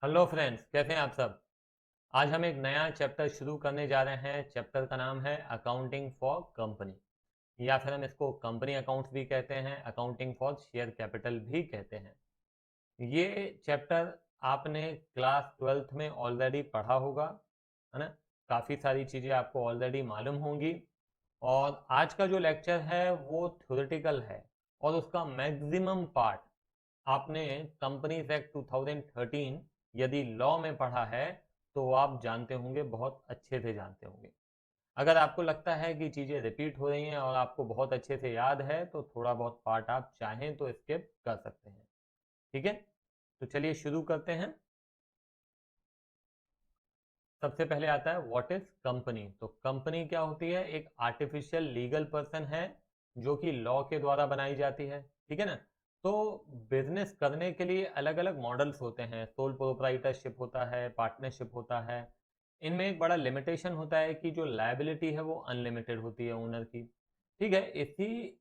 Hello friends, कैसे हैं आप सब। आज हम एक नया चैप्टर शुरू करने जा रहे हैं। चैप्टर का नाम है अकाउंटिंग फॉर कंपनी, या फिर हम इसको कंपनी अकाउंट्स भी कहते हैं, अकाउंटिंग फॉर शेयर कैपिटल भी कहते हैं। ये चैप्टर आपने क्लास 12th में ऑलरेडी पढ़ा होगा, है ना। काफ़ी सारी चीज़ें आपको ऑलरेडी मालूम होंगी। और आज का जो लेक्चर है वो थ्योरेटिकल है, और उसका मैक्सिमम पार्ट आपने कंपनीज एक्ट 2013 यदि लॉ में पढ़ा है तो आप जानते होंगे, बहुत अच्छे से जानते होंगे। अगर आपको लगता है कि चीज़ें रिपीट हो रही हैं और आपको बहुत अच्छे से याद है तो थोड़ा बहुत पार्ट आप चाहें तो स्किप कर सकते हैं। ठीक है, तो चलिए शुरू करते हैं। सबसे पहले आता है व्हाट इज कंपनी। तो कंपनी क्या होती है? एक आर्टिफिशियल लीगल पर्सन है जो कि लॉ के द्वारा बनाई जाती है। ठीक है ना। तो बिजनेस करने के लिए अलग अलग मॉडल्स होते हैं। सोल प्रोप्राइटरशिप होता है, पार्टनरशिप होता है। इनमें एक बड़ा लिमिटेशन होता है कि जो लायबिलिटी है वो अनलिमिटेड होती है ओनर की। ठीक है, इसी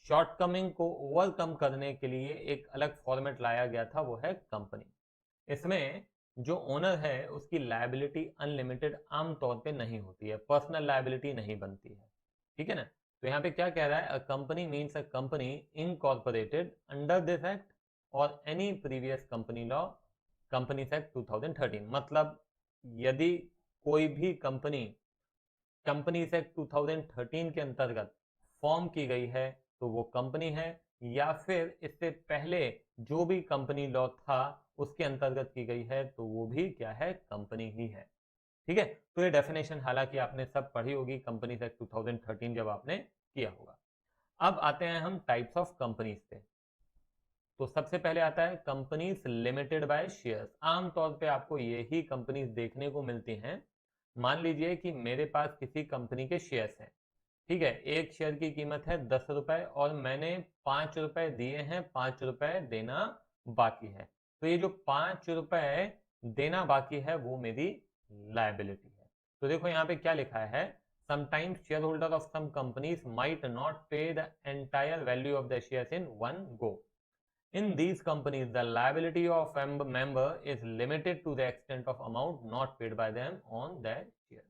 शॉर्टकमिंग को ओवरकम करने के लिए एक अलग फॉर्मेट लाया गया था, वो है कंपनी। इसमें जो ओनर है उसकी लायबिलिटी अनलिमिटेड आमतौर पे नहीं होती है, पर्सनल लायबिलिटी नहीं बनती है। ठीक है ना। तो यहाँ पे क्या कह रहा है? A company means a company incorporated under this act और any previous company law, company act 2013। मतलब यदि कोई भी कंपनी कंपनीज एक्ट 2013 के अंतर्गत फॉर्म की गई है तो वो कंपनी है, या फिर इससे पहले जो भी कंपनी लॉ था उसके अंतर्गत की गई है तो वो भी क्या है? कंपनी ही है। ठीक है, तो ये डेफिनेशन हालांकि आपने सब पढ़ी होगी कंपनीज एक्ट 2013 जब आपने किया होगा। अब आते हैं हम टाइप्स ऑफ कंपनीज पे। तो सबसे पहले आता है कंपनीज लिमिटेड बाय शेयर्स। आमतौर पे आपको यही कंपनीज देखने को मिलती हैं। मान लीजिए कि मेरे पास किसी कंपनी के शेयर्स हैं। ठीक है, एक शेयर की कीमत है 10 रुपए और मैंने 5 रुपए दिए हैं, 5 रुपए देना बाकी है। तो ये जो 5 रुपए देना बाकी है वो मेरी लायबिलिटी है। तो देखो यहाँ पे क्या लिखा है, sometimes share holder of some companies might not pay the entire value of the shares in one go. In these companies, the liability of a member is limited to the extent of amount not paid by them on their shares.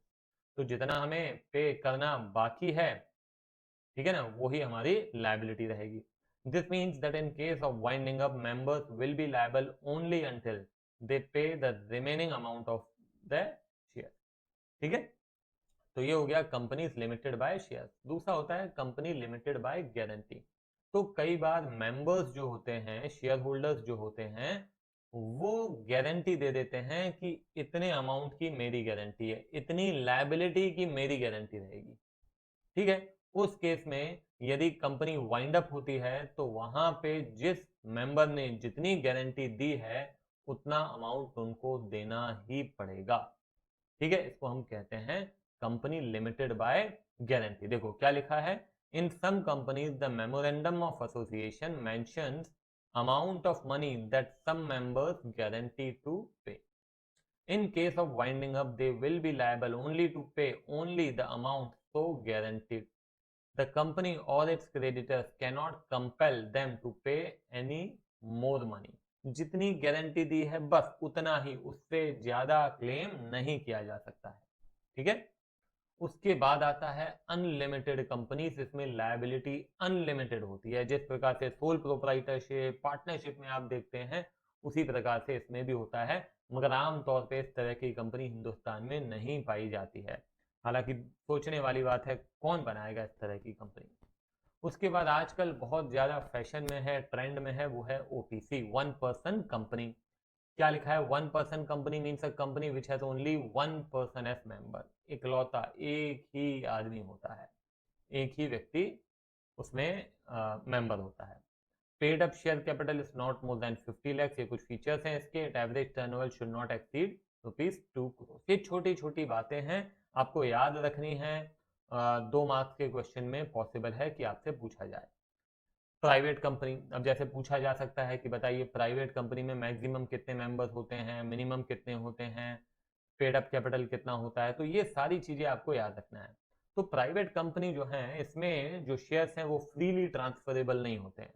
तो जितना हमें पे करना बाकी है, ठीक है ना, वही हमारी लायबिलिटी रहेगी। This means that in case of winding up members will be liable only until they pay the remaining amount of the share. ठीक है, तो ये हो गया कंपनीज लिमिटेड बाय शेयर। दूसरा होता है कंपनी लिमिटेड बाय गारंटी। तो कई बार मेंबर्स जो होते हैं, शेयर होल्डर्स जो होते हैं, वो गारंटी दे देते हैं कि इतने अमाउंट की मेरी गारंटी है, इतनी लायबिलिटी की मेरी गारंटी रहेगी। ठीक है, उस केस में यदि कंपनी वाइंड अप होती है तो वहां पे जिस मेंबर ने जितनी गारंटी दी है उतना अमाउंट उनको देना ही पड़ेगा। ठीक है, इसको हम कहते हैं कंपनी लिमिटेड बाय गारंटी। देखो क्या लिखा है, in some companies the memorandum of association mentions amount of money that some members guarantee to pay. In case of winding up they will be liable only to pay only the amount so guaranteed. The company or its creditors cannot compel them to pay any more money. जितनी guarantee दी है बस उतना ही, उससे ज्यादा claim नहीं किया जा सकता है। ठीक है, उसके बाद आता है अनलिमिटेड कंपनीज। इसमें लायबिलिटी अनलिमिटेड होती है, जिस प्रकार से सोल प्रोप्राइटरशिप, पार्टनरशिप में आप देखते हैं उसी प्रकार से इसमें भी होता है। मगर आमतौर पे इस तरह की कंपनी हिंदुस्तान में नहीं पाई जाती है। हालांकि सोचने वाली बात है, कौन बनाएगा इस तरह की कंपनी। उसके बाद आजकल बहुत ज्यादा फैशन में है, ट्रेंड में है, वो है ओपीसी, वन पर्सन कंपनी। क्या लिखा है? One person company means a company which has only one person as member. इकलौता एक ही आदमी होता है, एक ही व्यक्ति उसमें मेंबर होता है। Paid up share capital is not more than 50 lakhs। ये कुछ फीचर्स हैं इसके। Average turnover should not exceed ₹2 crore। ये छोटी छोटी बातें हैं, आपको याद रखनी है। 2 मार्क्स के क्वेश्चन में पॉसिबल है कि आपसे पूछा जाए। प्राइवेट कंपनी, अब जैसे पूछा जा सकता है कि बताइए प्राइवेट कंपनी में मैक्सिमम कितने मेंबर्स होते हैं, मिनिमम कितने होते हैं, पेड अप कैपिटल कितना होता है, तो ये सारी चीजें आपको याद रखना है। तो प्राइवेट कंपनी जो है इसमें जो शेयर्स हैं वो फ्रीली ट्रांसफरेबल नहीं होते हैं।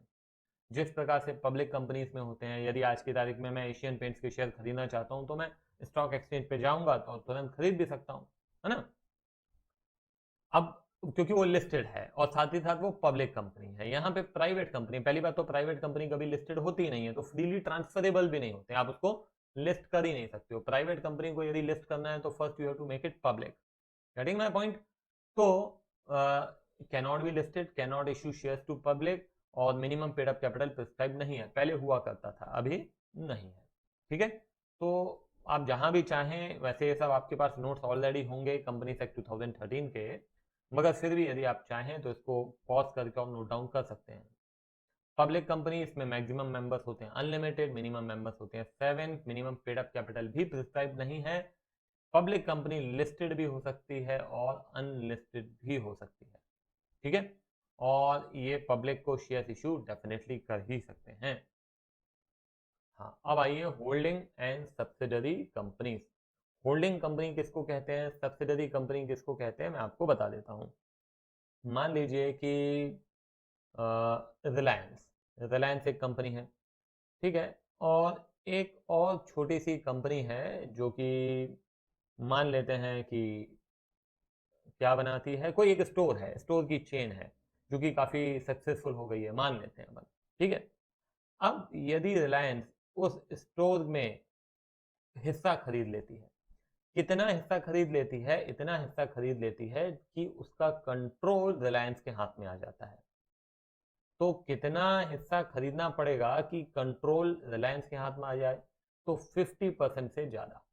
जिस प्रकार से पब्लिक कंपनीज में होते हैं। यदि आज की तारीख में मैं एशियन पेंट्स के शेयर खरीदना चाहता हूं तो मैं स्टॉक एक्सचेंज पे जाऊंगा तो तुरंत खरीद भी सकता हूं, है ना। अब क्योंकि वो लिस्टेड है और साथ ही साथ वो पब्लिक कंपनी है। यहाँ पे प्राइवेट कंपनी, पहली बात तो प्राइवेट कंपनी कभी लिस्टेड होती ही नहीं है, तो फ्रीली ट्रांसफरेबल भी नहीं होते, आप उसको लिस्ट कर ही नहीं सकते हो। प्राइवेट कंपनी को यदि लिस्ट करना है तो first you have to make it public. Getting my point. तो cannot be listed, cannot issue shares to public, और minimum paid up capital prescribe नहीं है। पहले हुआ करता था, अभी नहीं है। ठीक है, तो आप जहां भी चाहें, वैसे ये सब आपके पास नोट्स ऑलरेडी होंगे कंपनीज एक्ट 2013 के, मगर फिर भी यदि आप चाहें तो इसको पॉज करके और नोट डाउन कर सकते हैं। पब्लिक कंपनी, इसमें मैक्सिमम मेंबर्स होते हैं अनलिमिटेड, मिनिमम मेंबर्स होते हैं 7, मिनिमम पेड अप कैपिटल भी प्रिस्क्राइब नहीं है। पब्लिक कंपनी लिस्टेड भी हो सकती है और अनलिस्टेड भी हो सकती है। ठीक है, और ये पब्लिक को शेयर इशू डेफिनेटली कर ही सकते हैं। हाँ, अब आइए holding and subsidiary companies. Holding company किसको कहते हैं, सब्सिडरी कंपनी किसको कहते हैं, मैं आपको बता देता हूँ। मान लीजिए कि रिलायंस रिलायंस एक कंपनी है, ठीक है, और एक और छोटी सी कंपनी है जो कि मान लेते हैं कि क्या बनाती है, कोई एक स्टोर है, स्टोर की चेन है जो कि काफी सक्सेसफुल हो गई है, मान लेते हैं अपन। ठीक है, अब यदि रिलायंस उस स्टोर में हिस्सा खरीद लेती है, कितना हिस्सा खरीद लेती है, इतना हिस्सा खरीद लेती है कि उसका कंट्रोल रिलायंस के हाथ में आ जाता है। तो कितना हिस्सा खरीदना पड़ेगा कि कंट्रोल रिलायंस के हाथ में आ जाए, तो 50% से ज्यादा।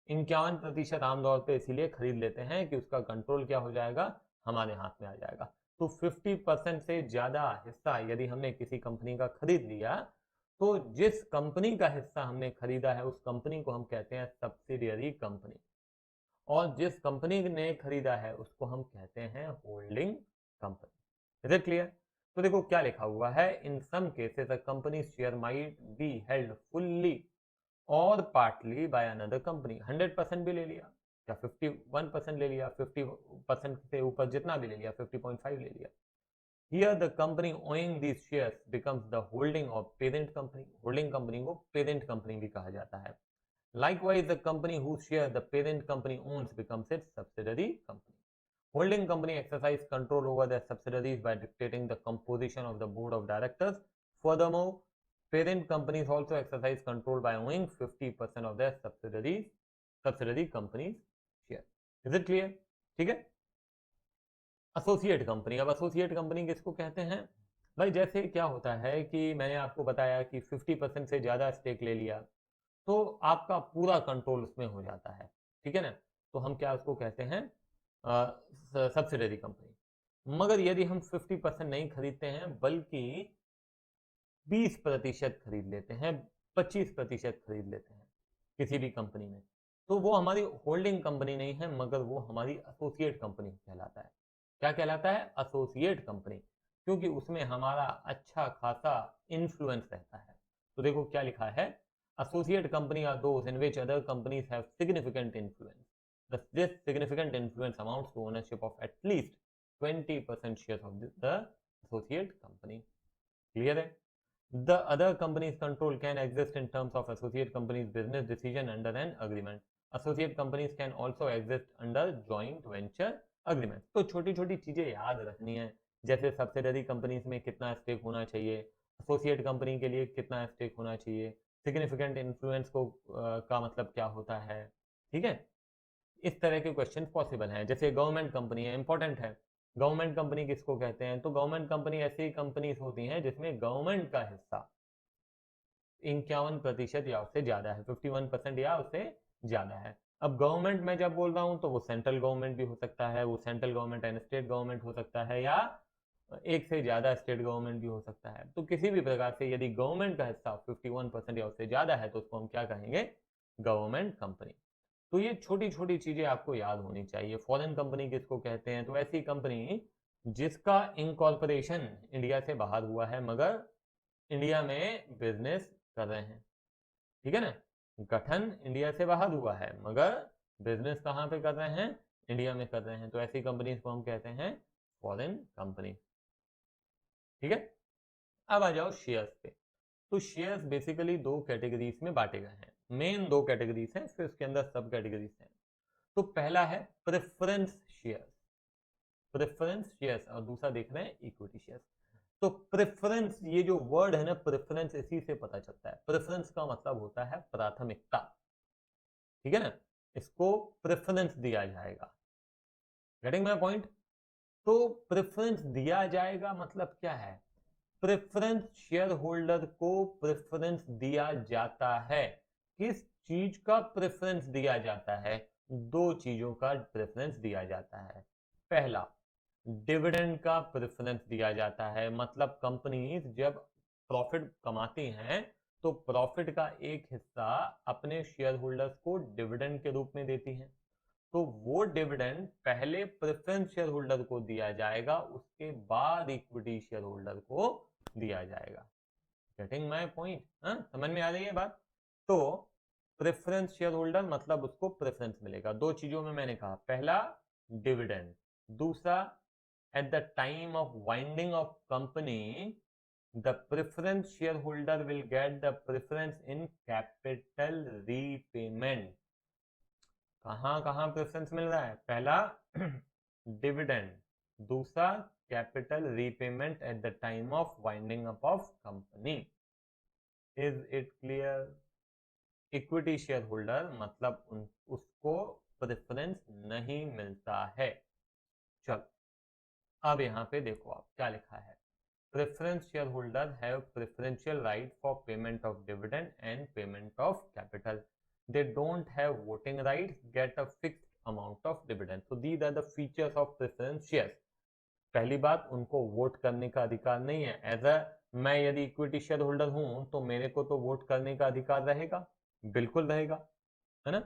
51% आमतौर पे इसीलिए खरीद लेते हैं कि उसका कंट्रोल क्या हो जाएगा, हमारे हाथ में आ जाएगा। तो 50% से ज्यादा हिस्सा यदि हमने किसी कंपनी का खरीद लिया, तो जिस कंपनी का हिस्सा हमने खरीदा है उस कंपनी को हम कहते हैं सब्सिडियरी कंपनी, और जिस कंपनी ने खरीदा है उसको हम कहते हैं holding company. Is it clear. तो देखो क्या लिखा हुआ है, in some cases a company share might be held fully और पार्टली बाय अनदर कंपनी। 100% भी ले लिया या 51% ले लिया, 50% से ऊपर जितना भी ले लिया, 50.5 ले लिया। Here the company owning these shares becomes the holding of parent company। Holding company को पेरेंट कंपनी भी कहा जाता है। Likewise, the company whose share the parent company owns becomes its subsidiary company। Holding company exercise control over their subsidiaries by dictating the composition of the board of directors। Furthermore, parent companies also exercise control by owning 50% of their subsidiary companies share। Is it clear? ठीक है। Associate company, अब associate company किसको कहते हैं भाई, जैसे क्या होता है कि मैंने आपको बताया कि 50% से ज़्यादा स्टेक ले लिया तो आपका पूरा कंट्रोल उसमें हो जाता है, ठीक है ना। तो हम क्या उसको कहते हैं, सब्सिडरी कंपनी। मगर यदि हम 50% नहीं खरीदते हैं बल्कि 20% खरीद लेते हैं, 25% खरीद लेते हैं किसी भी कंपनी में, तो वो हमारी होल्डिंग कंपनी नहीं है, मगर वो हमारी एसोसिएट कंपनी कहलाता है। क्या कहलाता है, एसोसिएट कंपनी, क्योंकि उसमें हमारा अच्छा खासा इन्फ्लुएंस रहता है। तो देखो क्या लिखा है, associate company are those in which other companies have significant influence. This significant influence amounts to ownership of at least 20% shares of the associate company। Clear है। The other company's control can exist in terms of associate company's business decision under an agreement। Associate companies can also exist under joint venture agreement। तो छोटी छोटी चीजें याद रखनी है, जैसे subsidiary companies में कितना स्टेक होना चाहिए, एसोसिएट कंपनी के लिए कितना स्टेक होना चाहिए, सिग्निफिकेंट इन्फ्लुएंस को का मतलब क्या होता है। ठीक है, इस तरह के क्वेश्चन पॉसिबल हैं। जैसे गवर्नमेंट कंपनी है, इंपॉर्टेंट है। गवर्नमेंट कंपनी किसको कहते हैं, तो गवर्नमेंट कंपनी ऐसी कंपनीज होती हैं जिसमें गवर्नमेंट का हिस्सा 51% या उससे ज्यादा है, 51% या उससे ज्यादा है। अब गवर्नमेंट में जब बोल रहा हूं तो वो सेंट्रल गवर्नमेंट भी हो सकता है, वो central government and state government हो सकता है, या एक से ज्यादा स्टेट गवर्नमेंट भी हो सकता है। तो किसी भी प्रकार से यदि गवर्नमेंट का हिस्सा 51% या उससे ज्यादा है तो उसको हम क्या कहेंगे, गवर्नमेंट कंपनी। तो ये छोटी छोटी चीजें आपको याद होनी चाहिए। फॉरेन कंपनी किसको कहते हैं, तो ऐसी कंपनी जिसका इनकॉर्पोरेशन इंडिया से बाहर हुआ है मगर इंडिया में बिजनेस कर रहे हैं। ठीक है ना, गठन इंडिया से बाहर हुआ है मगर बिजनेस कहाँ पे कर रहे हैं, इंडिया में कर रहे हैं, तो ऐसी कंपनीज को हम कहते हैं फॉरेन कंपनी। ठीक है, अब आ जाओ शेयर्स पे। तो शेयर्स बेसिकली दो कैटेगरीज में बांटे गए हैं, मेन दो कैटेगरीज हैं, फिर उसके अंदर सब कैटेगरीज हैं। तो पहला है प्रेफरेंस शेयर्स, प्रेफरेंस शेयर्स, और दूसरा देख रहे हैं इक्विटी शेयर्स। तो प्रेफरेंस, ये जो वर्ड है ना प्रेफरेंस, इसी से पता चलता है। प्रेफरेंस का मतलब होता है प्राथमिकता, ठीक है ना, इसको प्रेफरेंस दिया जाएगा। Getting my point? तो प्रेफरेंस दिया जाएगा मतलब क्या है? प्रेफरेंस शेयर होल्डर को प्रेफरेंस दिया जाता है। किस चीज का प्रेफरेंस दिया जाता है? दो चीजों का प्रेफरेंस दिया जाता है। पहला, डिविडेंड का प्रेफरेंस दिया जाता है, मतलब कंपनी जब प्रॉफिट कमाती हैं तो प्रॉफिट का एक हिस्सा अपने शेयर होल्डर्स को डिविडेंड के रूप में देती हैं। तो वो डिविडेंड पहले प्रेफरेंस शेयर होल्डर को दिया जाएगा, उसके बाद इक्विटी शेयर होल्डर को दिया जाएगा। Getting my point? समझ में आ रही है बात? तो प्रेफरेंस शेयर होल्डर मतलब उसको प्रेफरेंस मिलेगा दो चीजों में, मैंने कहा, पहला डिविडेंड, दूसरा at the time of winding of company the preference shareholder will get the preference in capital repayment। कहां कहां प्रेफरेंस मिल रहा है? पहला डिविडेंड, दूसरा capital repayment at the time of winding up of company. Is it clear? Equity share holder मतलब उसको preference नहीं मिलता है। चलो अब यहां पे देखो आप क्या लिखा है। Preference shareholders have preferential right for payment of dividend and payment of capital. They don't have voting rights, get a fixed amount of dividend. So these are the features of preference shares. पहली बात, उनको vote करने का अधिकार नहीं है। As a मैं यदि इक्विटी शेयर होल्डर हूं तो मेरे को तो वोट करने का अधिकार रहेगा, बिल्कुल रहेगा, है ना।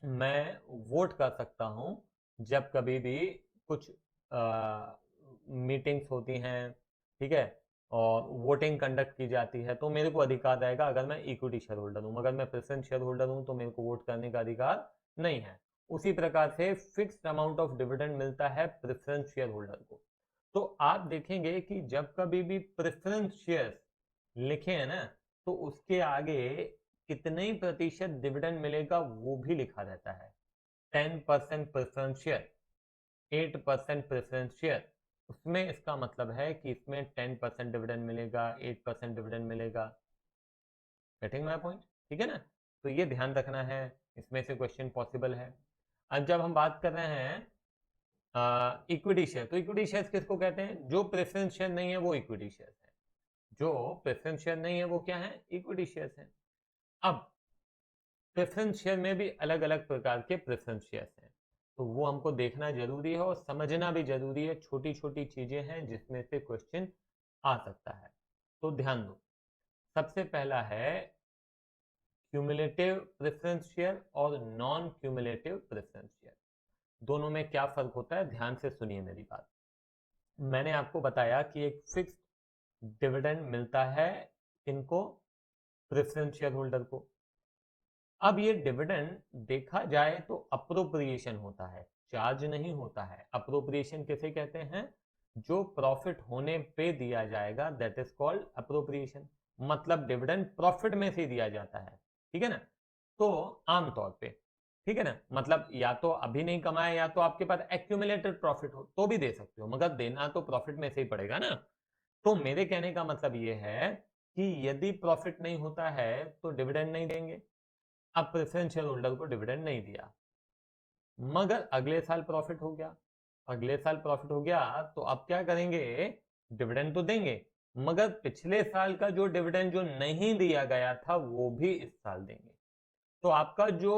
मैं वोट कर सकता हूं जब कभी भी कुछ मीटिंग्स होती हैं, ठीक है, और वोटिंग कंडक्ट की जाती है, तो मेरे को अधिकार रहेगा अगर मैं इक्विटी शेयर होल्डर हूं। अगर मैं प्रेफरेंस शेयर होल्डर हूं तो मेरे को वोट करने का अधिकार नहीं है। उसी प्रकार से फिक्स्ड अमाउंट ऑफ डिविडेंड मिलता है प्रेफरेंस शेयर होल्डर को। तो आप देखेंगे कि जब कभी भी प्रेफरेंस शेयर लिखे हैं ना, तो उसके आगे कितने ही प्रतिशत डिविडेंड मिलेगा वो भी लिखा रहता है। 10% प्रेफरेंस शेयर, 8% प्रेफरेंस शेयर, उसमें इसका मतलब है कि इसमें 10% डिविडेंड मिलेगा, 8% डिविडेंड मिलेगा। Getting my point? ठीक है ना। तो ये ध्यान रखना है, इसमें से क्वेश्चन पॉसिबल है। अब जब हम बात कर रहे हैं इक्विटी शेयर, तो इक्विटी शेयर किसको कहते हैं? जो प्रेफरेंस शेयर नहीं है वो इक्विटी शेयर है। जो प्रेफरेंस शेयर नहीं है वो क्या है? इक्विटी शेयर है। अब प्रेफरेंस शेयर में भी अलग अलग प्रकार के प्रेफरेंस शेयर हैं, तो वो हमको देखना जरूरी है और समझना भी जरूरी है। छोटी छोटी चीजें हैं जिसमें से क्वेश्चन आ सकता है, तो ध्यान दो। सबसे पहला है क्यूमुलेटिव प्रेफरेंस शेयर और नॉन क्यूमुलेटिव प्रेफरेंस शेयर। दोनों में क्या फर्क होता है, ध्यान से सुनिए मेरी बात। मैंने आपको बताया कि एक फिक्स्ड डिविडेंड मिलता है किनको? प्रेफरेंस शेयर होल्डर को। अब ये डिविडेंड देखा जाए तो अप्रोप्रिएशन होता है, चार्ज नहीं होता है। अप्रोप्रिएशन किसे कहते हैं? जो प्रॉफिट होने पे दिया जाएगा, दैट इज कॉल्ड अप्रोप्रिएशन। मतलब डिविडेंड प्रॉफिट में से दिया जाता है, ठीक है ना। तो आमतौर पे, ठीक है ना, मतलब या तो अभी नहीं कमाया या तो आपके पास एक्यूमुलेटेड प्रॉफिट हो तो भी दे सकते हो, मगर देना तो प्रॉफिट में से ही पड़ेगा ना। तो मेरे कहने का मतलब ये है कि यदि प्रॉफिट नहीं होता है तो डिविडेंड नहीं देंगे। अब प्रेफरेंस शेयर होल्डर को डिविडेंड नहीं दिया, मगर अगले साल प्रॉफिट हो गया, अगले साल प्रॉफिट हो गया, तो अब क्या करेंगे? डिविडेंड तो देंगे, मगर पिछले साल का जो डिविडेंड जो नहीं दिया गया था वो भी इस साल देंगे। तो आपका जो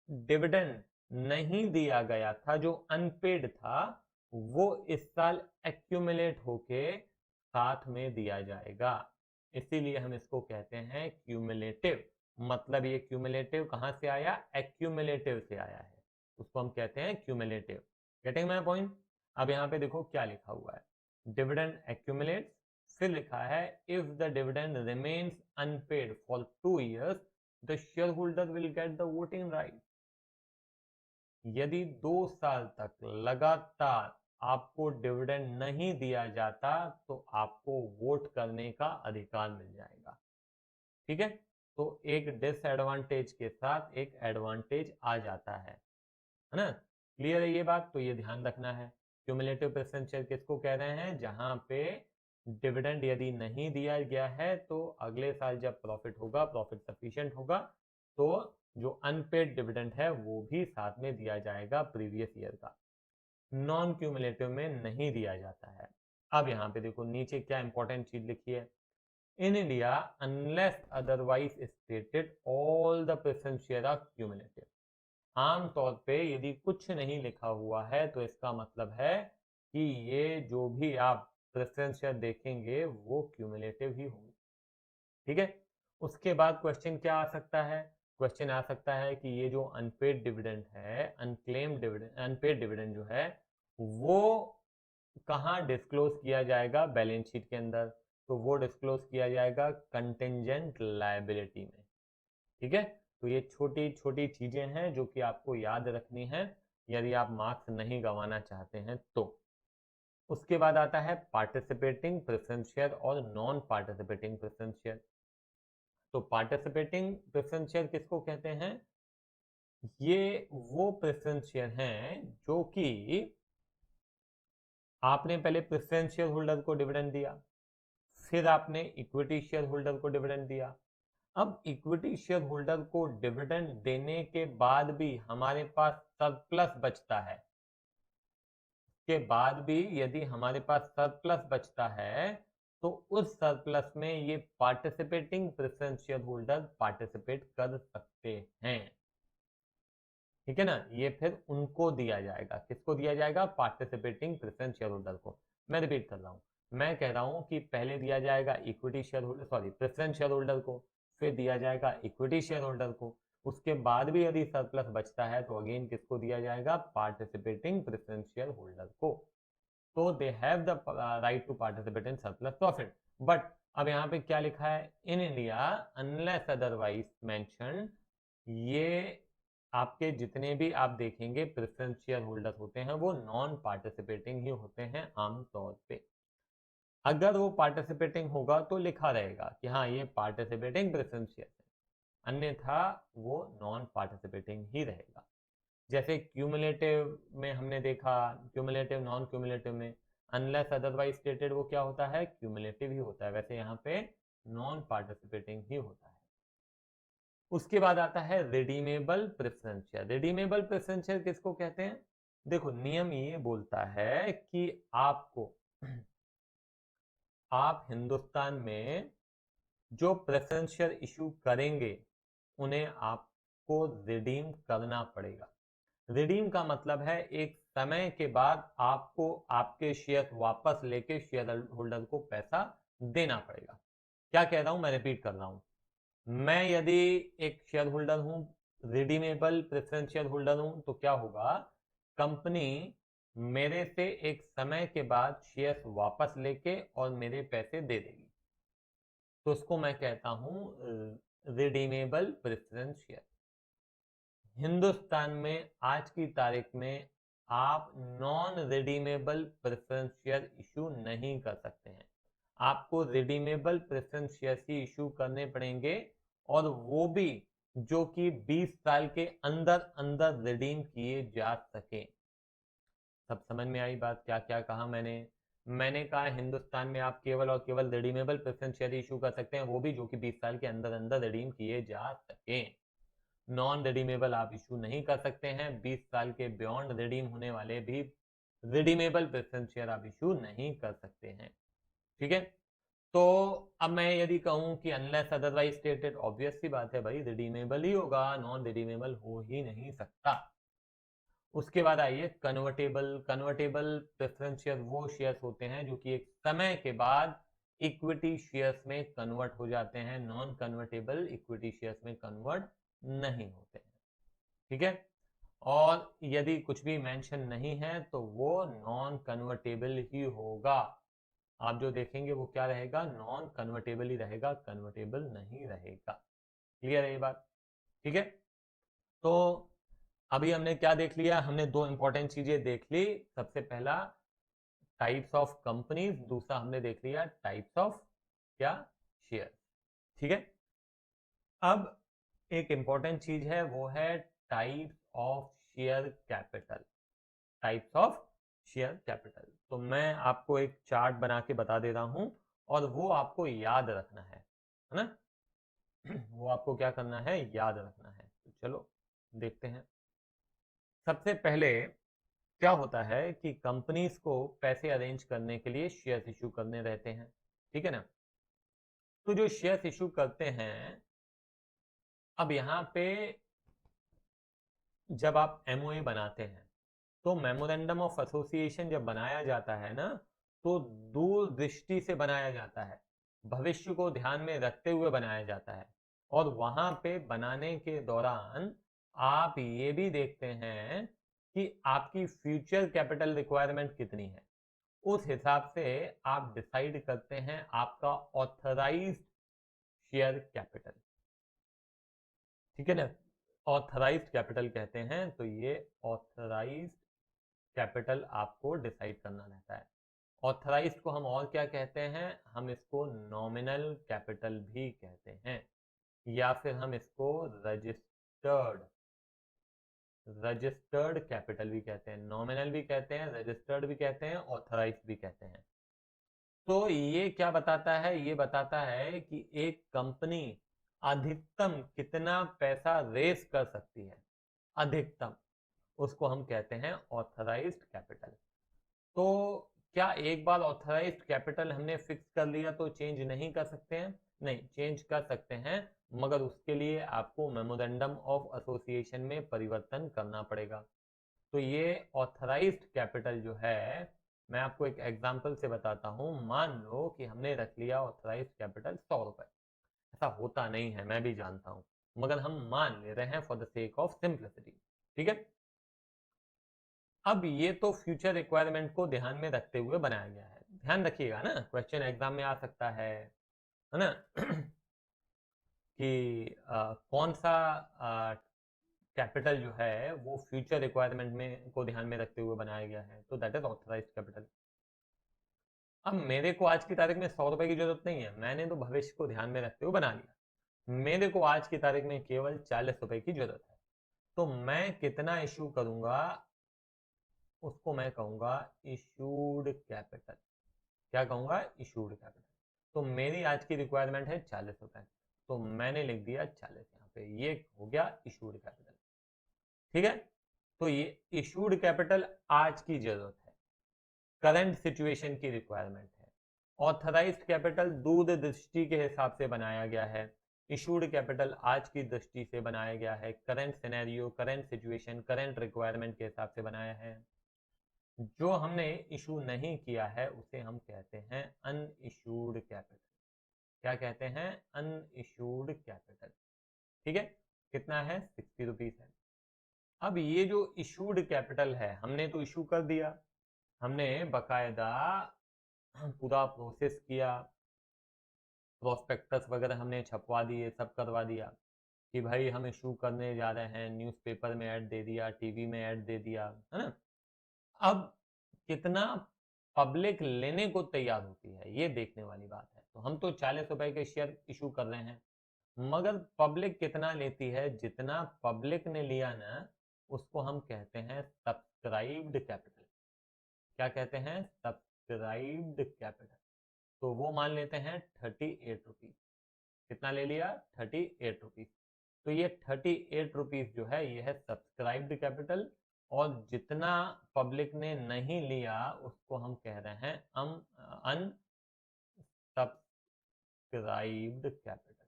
डिविडेंड नहीं दिया गया था, जो अनपेड था, वो इस साल एक्यूमुलेट होके साथ में दिया जाएगा। इसीलिए हम इसको कहते हैं क्यूमुलेटिव। मतलब ये क्यूमुलेटिव कहां से आया? एक्यूमुलेटिव से आया है, उसको हम कहते हैं क्यूमुलेटिव। Getting my point? अब यहां पे देखो क्या लिखा हुआ है, डिविडेंड एक्यूमुलेट, फिर लिखा है if the dividend remains unpaid for 2 years the shareholder will get the voting right। यदि 2 साल तक लगातार आपको डिविडेंड नहीं दिया जाता तो आपको वोट करने का अधिकार मिल जाएगा। ठीक है, तो एक डिसएडवांटेज के साथ एक एडवांटेज आ जाता है ना। क्लियर है ये बात? तो ये ध्यान रखना है। क्यूमुलेटिव प्रेफरेंस शेयर किसको कह रहे हैं? जहां पे डिविडेंड यदि नहीं दिया गया है तो अगले साल जब प्रॉफिट होगा, प्रॉफिट सफिशिएंट होगा, तो जो अनपेड डिविडेंड है वो भी साथ में दिया जाएगा प्रीवियस ईयर का। नॉन क्यूमुलेटिव में नहीं दिया जाता है। अब यहाँ पे देखो नीचे क्या इंपॉर्टेंट चीज लिखी है। In India unless otherwise stated all the preference share are cumulative. आमतौर पे यदि कुछ नहीं लिखा हुआ है तो इसका मतलब है कि ये जो भी आप प्रेफरेंस शेयर देखेंगे वो क्यूमुलेटिव ही होंगे। ठीक है, उसके बाद क्वेश्चन क्या आ सकता है? क्वेश्चन आ सकता है कि ये जो अनपेड डिविडेंड है, अनक्लेम्ड डिविडेंड, अनपेड डिविडेंड जो है वो कहाँ डिस्क्लोज किया जाएगा? बैलेंस शीट के अंदर। तो वो डिस्क्लोज किया जाएगा कंटिंजेंट लायबिलिटी में। ठीक है, तो ये छोटी छोटी चीजें हैं जो कि आपको याद रखनी है यदि आप मार्क्स नहीं गंवाना चाहते हैं तो। उसके बाद आता है पार्टिसिपेटिंग प्रेफरेंस शेयर और नॉन पार्टिसिपेटिंग प्रेफरेंस शेयर। तो पार्टिसिपेटिंग प्रेफरेंस शेयर किसको कहते हैं? ये वो प्रेफरेंस शेयर हैं जो कि आपने पहले प्रेफरेंस शेयर होल्डर को डिविडेंड दिया, फिर आपने इक्विटी शेयर होल्डर को डिविडेंड दिया। अब इक्विटी शेयर होल्डर को डिविडेंड देने के बाद भी हमारे पास सरप्लस बचता है, के बाद भी यदि हमारे पास सरप्लस बचता है तो उस सरप्लस में ये participating preference share holder participate कर सकते हैं। ठीक है ना, ये फिर उनको दिया जाएगा। किसको दिया जाएगा? पार्टिसिपेटिंग प्रेफरेंस शेयर होल्डर को। मैं रिपीट कर रहा हूं, मैं कह रहा हूं कि पहले दिया जाएगा equity share holder, sorry preference share holder को, फिर दिया जाएगा इक्विटी शेयर होल्डर को, उसके बाद भी यदि सरप्लस बचता है तो अगेन किसको दिया जाएगा? पार्टिसिपेटिंग प्रेफरेंस शेयर होल्डर को। तो they have the right to participate in surplus profit. But अब यहाँ पे क्या लिखा है? In India unless otherwise mention, ये आपके जितने भी आप देखेंगे प्रेफरेंस शेयर होल्डर होते हैं वो नॉन पार्टिसिपेटिंग ही होते हैं आमतौर पे। अगर वो पार्टिसिपेटिंग होगा तो लिखा रहेगा कि हाँ ये पार्टिसिपेटिंग प्रेफरेंस शेयर है, अन्यथा वो नॉन पार्टिसिपेटिंग ही रहेगा। जैसे क्यूमुलेटिव में हमने देखा, क्यूमुलेटिव नॉन क्यूमुलेटिव में अनलेस अदरवाइज स्टेटेड वो क्या होता है? क्यूमुलेटिव ही होता है। वैसे यहाँ पे नॉन पार्टिसिपेटिंग ही होता है। उसके बाद आता है redeemable preference share. Redeemable preference share किसको कहते हैं? देखो नियम ये बोलता है कि आपको आप हिंदुस्तान में जो प्रेफरेंस शेयर इशू करेंगे उन्हें आपको रिडीम करना पड़ेगा। रिडीम का मतलब है एक समय के बाद आपको आपके शेयर वापस लेके शेयर होल्डर को पैसा देना पड़ेगा। क्या कह रहा हूं? मैं रिपीट कर रहा हूं। मैं यदि एक शेयर होल्डर हूं, रिडीमेबल प्रेफरेंस शेयर होल्डर हूं, तो क्या होगा? कंपनी मेरे से एक समय के बाद शेयर वापस लेके और मेरे पैसे दे देगी, तो उसको मैं कहता हूं रिडीमेबल प्रेफरेंस शेयर। हिंदुस्तान में आज की तारीख में आप non redeemable preference share issue नहीं कर सकते हैं। आपको रिडीमेबल प्रेफरेंस शेयर ही इशू करने पड़ेंगे, और वो भी जो कि 20 साल के अंदर अंदर रिडीम किए जा सके। सब समझ में आई बात? क्या क्या कहा मैंने कहा हिंदुस्तान में आप केवल और केवल रिडीमेबल प्रेफरेंस शेयर इशू कर सकते हैं, वो भी जो कि 20 साल के अंदर अंदर रिडीम किए जा सके। नॉन रिडीमेबल आप इशू नहीं कर सकते हैं। 20 साल के बियॉन्ड रिडीम होने वाले भी रिडीमेबल प्रेफरेंस शेयर आप इशू नहीं कर सकते हैं। ठीक है, तो अब मैं यदि कहूं कि अनलेस अदरवाइज स्टेटेड, ऑब्वियस सी बात है भाई रिडीमेबल ही होगा, नॉन रिडीमेबल हो ही नहीं सकता। उसके बाद आइए कन्वर्टेबल। कन्वर्टेबल प्रेफरेंस शेयर वो शेयर्स होते हैं जो कि एक समय के बाद इक्विटी शेयर्स में कन्वर्ट हो जाते हैं। नॉन कन्वर्टेबल इक्विटी शेयर्स में कन्वर्ट नहीं होते हैं। ठीक है, और यदि कुछ भी मेंशन नहीं है तो वो नॉन कन्वर्टेबल ही होगा। आप जो देखेंगे वो क्या रहेगा? नॉन कन्वर्टेबल ही रहेगा, कन्वर्टेबल नहीं रहेगा। क्लियर है ये बात? ठीक है, तो अभी हमने क्या देख लिया? हमने दो इंपॉर्टेंट चीजें देख ली। सबसे पहला टाइप्स ऑफ कंपनीज, दूसरा हमने देख लिया टाइप्स ऑफ क्या, शेयर। ठीक है, अब एक इंपॉर्टेंट चीज है, वो है types of share capital. Types of share capital, तो मैं आपको एक चार्ट बना के बता दे रहा हूं और वो आपको याद रखना है ना। वो आपको क्या करना है, याद रखना है। तो चलो देखते हैं। सबसे पहले क्या होता है कि कंपनीज को पैसे अरेंज करने के लिए शेयर्स इशू करने रहते हैं, ठीक है ना। तो जो शेयर्स इशू करते हैं, अब यहाँ पे जब आप एमओए बनाते हैं, तो मेमोरेंडम ऑफ एसोसिएशन जब बनाया जाता है ना, तो दूरदृष्टि से बनाया जाता है, भविष्य को ध्यान में रखते हुए बनाया जाता है। और वहां पे बनाने के दौरान आप ये भी देखते हैं कि आपकी फ्यूचर कैपिटल रिक्वायरमेंट कितनी है। उस हिसाब से आप डिसाइड करते हैं आपका ऑथराइज्ड शेयर कैपिटल, ठीक है ना। ऑथराइज्ड कैपिटल कहते हैं, तो ये ऑथराइज्ड कैपिटल आपको डिसाइड करना रहता है। ऑथराइज्ड को हम और क्या कहते हैं, हम इसको नॉमिनल कैपिटल भी कहते हैं, या फिर हम इसको रजिस्टर्ड रजिस्टर्ड कैपिटल भी कहते हैं। नॉमिनल भी कहते हैं, रजिस्टर्ड भी कहते हैं, ऑथराइज्ड भी कहते हैं। तो ये क्या बताता है, ये बताता है कि एक कंपनी अधिकतम कितना पैसा रेस कर सकती है, अधिकतम, उसको हम कहते हैं ऑथराइज्ड कैपिटल। तो क्या एक बार ऑथराइज्ड कैपिटल हमने फिक्स कर लिया तो चेंज नहीं कर सकते हैं? नहीं, चेंज कर सकते हैं, मगर उसके लिए आपको मेमोरेंडम ऑफ एसोसिएशन में परिवर्तन करना पड़ेगा। तो ये ऑथराइज्ड कैपिटल जो है, मैं आपको एक एग्जांपल से बताता हूं। मान लो कि हमने रख लिया ऑथराइज्ड कैपिटल 100 रुपए। ऐसा होता नहीं है, मैं भी जानता हूं, मगर हम मान ले रहे हैं for the sake of simplicity, ठीक है। अब ये तो फ्यूचर रिक्वायरमेंट को ध्यान में रखते हुए बनाया गया है। ध्यान रखिएगा ना, क्वेश्चन एग्जाम में आ सकता है ना। कि कौन सा कैपिटल जो है वो फ्यूचर रिक्वायरमेंट में को ध्यान में रखते हुए बनाया गया है, तो दैट इज ऑथराइज्ड कैपिटल। अब मेरे को आज की तारीख में 100 रुपए की जरूरत नहीं है, मैंने तो भविष्य को ध्यान में रखते हुए बना लिया। मेरे को आज की तारीख में केवल 40 रुपए की जरूरत है, तो मैं कितना इशू करूंगा, उसको मैं कहूंगा इशूड कैपिटल। क्या कहूंगा, इशूड कैपिटल। तो मेरी आज की रिक्वायरमेंट है 40 रुपए, तो मैंने लिख दिया 40 यहाँ पे, ये हो गया इशूड कैपिटल, ठीक है। तो ये इशूड कैपिटल आज की जरूरत है, करंट सिचुएशन की रिक्वायरमेंट है। ऑथराइज्ड कैपिटल दूरदृष्टि के हिसाब से बनाया गया है, इशूड कैपिटल आज की दृष्टि से बनाया गया है, current scenario, current situation, current requirement के हिसाब से बनाया है। जो हमने इशू नहीं किया है उसे हम कहते हैं अनइशूड कैपिटल। क्या कहते हैं, अनइशूड कैपिटल, ठीक है। कितना है, 60 रुपीज है। अब ये जो इशूड कैपिटल है, हमने तो इशू कर दिया, हमने बकायदा पूरा प्रोसेस किया, प्रोस्पेक्टस वगैरह हमने छपवा दिए, सब करवा दिया कि भाई हम इशू करने जा रहे हैं, न्यूज़पेपर में ऐड दे दिया, टीवी में ऐड दे दिया, है ना। अब कितना पब्लिक लेने को तैयार होती है, ये देखने वाली बात है। तो हम तो 40 रुपए के शेयर इशू कर रहे हैं, मगर पब्लिक कितना लेती है, जितना पब्लिक ने लिया ना, उसको हम कहते हैं सब्सक्राइब्ड कैपिटल। क्या कहते हैं, सब्सक्राइब्ड कैपिटल। तो वो मान लेते हैं 38 रुपीज। कितना ले लिया, 38 रुपीज। तो ये 38 रुपीज जो है, ये है सब्सक्राइब्ड कैपिटल। और जितना पब्लिक ने नहीं लिया उसको हम कह रहे हैं अनसब्सक्राइब्ड कैपिटल,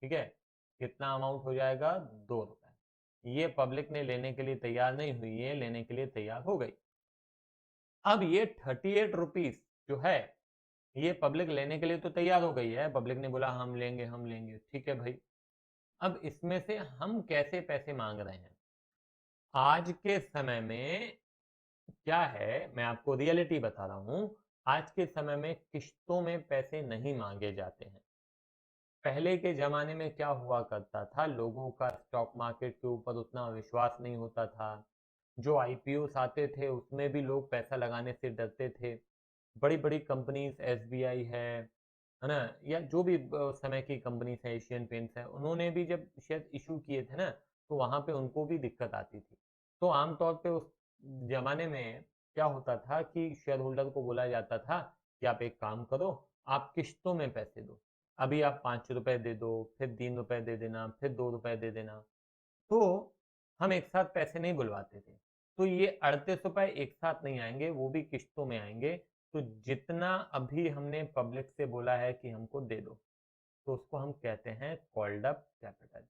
ठीक है। कितना अमाउंट हो जाएगा, 2 रुपए। ये पब्लिक ने लेने के लिए तैयार नहीं हुई, ये लेने के लिए तैयार हो गई। अब ये 38 रुपीज जो है, ये पब्लिक लेने के लिए तो तैयार हो गई है, पब्लिक ने बोला हम लेंगे हम लेंगे, ठीक है भाई। अब इसमें से हम कैसे पैसे मांग रहे हैं, आज के समय में क्या है, मैं आपको रियलिटी बता रहा हूं। आज के समय में किश्तों में पैसे नहीं मांगे जाते हैं। पहले के जमाने में क्या हुआ करता था, लोगों का स्टॉक मार्केट के ऊपर उतना विश्वास नहीं होता था, जो आईपीओस आते थे उसमें भी लोग पैसा लगाने से डरते थे। बड़ी बड़ी कंपनीज एसबीआई है ना, या जो भी उस समय की कंपनीज है, एशियन पेंट्स है, उन्होंने भी जब शेयर इशू किए थे ना, तो वहां पे उनको भी दिक्कत आती थी। तो आमतौर पे उस जमाने में क्या होता था कि शेयर होल्डर को बोला जाता था कि आप एक काम करो, आप किश्तों में पैसे दो। अभी आप 5 रुपए दे दो, फिर 3 रुपए दे देना, फिर 2 रुपए दे देना। तो हम एक साथ पैसे नहीं बुलवाते थे। तो ये 38 रुपए एक साथ नहीं आएंगे, वो भी किश्तों में आएंगे। तो जितना अभी हमने पब्लिक से बोला है कि हमको दे दो, तो उसको हम कहते हैं कॉल्ड अप कैपिटल।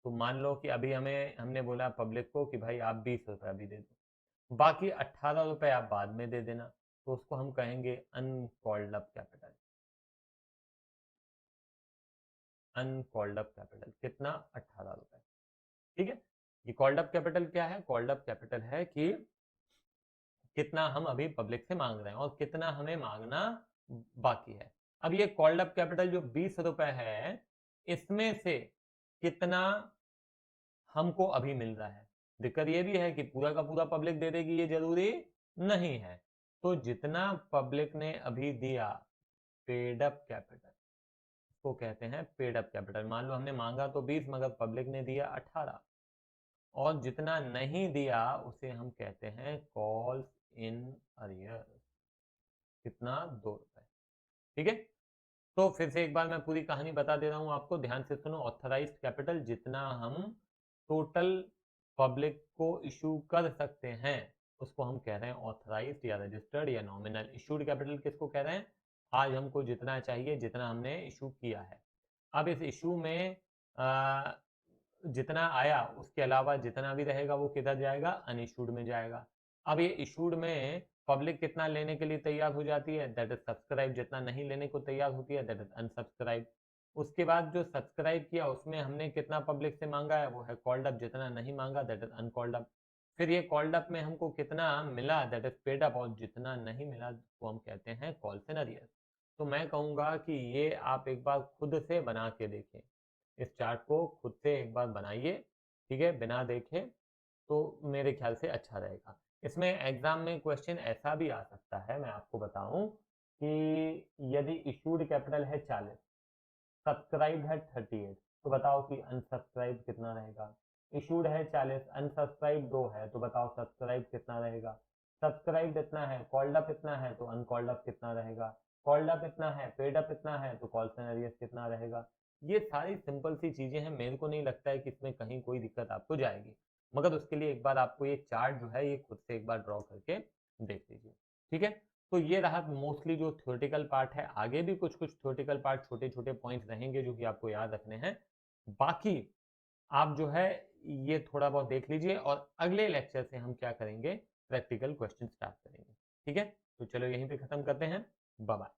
तो मान लो कि अभी हमने बोला पब्लिक को कि भाई आप 20 रुपए अभी दे दो, बाकी 18 रुपए आप बाद में दे देना, तो उसको हम कहेंगे uncalled up capital. Uncalled up capital कितना? 18 रुपए। ठीक है। ये कॉल्ड अप कैपिटल क्या है? कॉल्ड अप कैपिटल है कि कितना हम अभी पब्लिक से मांग रहे हैं और कितना हमें मांगना बाकी है। अब ये कॉल्ड अप कैपिटल जो 20 रुपए है, इसमें से कितना हमको अभी मिल रहा है? दिक्कत ये भी है कि पूरा का पूरा पब्लिक दे देगी ये जरूरी नहीं है। तो जितना पब्लिक ने अभी दिया, पेड अप कैपिटल को कहते हैं। पेड अप कैपिटल मान लो हमने मांगा तो 20 मगर पब्लिक ने दिया 18, और जितना नहीं दिया उसे हम कहते हैं कॉल्स इन अरियर। कितना? 2 रुपए। ठीक है। तो फिर से एक बार मैं पूरी कहानी बता दे रहा हूं आपको, ध्यान से सुनो। ऑथराइज्ड कैपिटल जितना हम टोटल पब्लिक को इशू कर सकते हैं उसको हम कह रहे हैं ऑथराइज्ड या रजिस्टर्ड या नॉमिनल। इशूड कैपिटल किसको कह रहे हैं? आज हमको जितना चाहिए, जितना हमने इशू किया है। अब इस इशू में जितना आया उसके अलावा जितना भी रहेगा वो किधर जाएगा? अनइशूड में जाएगा। अब ये इशूड में पब्लिक कितना लेने के लिए तैयार हो जाती है? That is subscribe. जितना नहीं लेने को तैयार होती है दैट इज अनसब्सक्राइब। उसके बाद जो सब्सक्राइब किया उसमें हमने कितना पब्लिक से मांगा है? वो है कॉल्ड अप। जितना नहीं मांगा दैट इज अनकॉल्ड अप। फिर ये कॉल्ड अप में हमको कितना मिला दैट इज पेड अप, और जितना नहीं मिला वो हम कहते हैं कॉल्स इन अरियर। तो मैं कहूंगा कि ये आप एक बार खुद से बना के देखें, इस चार्ट को खुद से एक बार बनाइए, ठीक है, बिना देखे, तो मेरे ख्याल से अच्छा रहेगा। इसमें एग्जाम में क्वेश्चन ऐसा भी आ सकता है, मैं आपको बताऊं कि यदि इशूड कैपिटल है 40, सब्सक्राइब है 38, तो बताओ कि अनसब्सक्राइब कितना रहेगा? इशूड है 40, अनसब्सक्राइब 2 है, तो बताओ सब्सक्राइब कितना रहेगा? सब्सक्राइब इतना है, कॉल्ड अप इतना है, तो अनकॉल्ड अप कितना रहेगा? कॉल्ड अप इतना है, पेड अप इतना है, तो कॉल सेनरियस कितना रहेगा? ये सारी सिंपल सी चीजें हैं, मेरे को नहीं लगता है कि इसमें कहीं कोई दिक्कत आपको जाएगी। मगर उसके लिए एक बार आपको ये चार्ट जो है ये खुद से एक बार ड्रॉ करके देख लीजिए। ठीक है। तो ये रहा मोस्टली जो थ्योरेटिकल पार्ट है। आगे भी कुछ कुछ थ्योरेटिकल पार्ट, छोटे छोटे पॉइंट्स रहेंगे जो कि आपको याद रखने हैं। बाकी आप जो है ये थोड़ा बहुत देख लीजिए, और अगले लेक्चर से हम क्या करेंगे? प्रैक्टिकल क्वेश्चन स्टार्ट करेंगे। ठीक है। तो चलो यहीं पे खत्म करते हैं। Bye bye.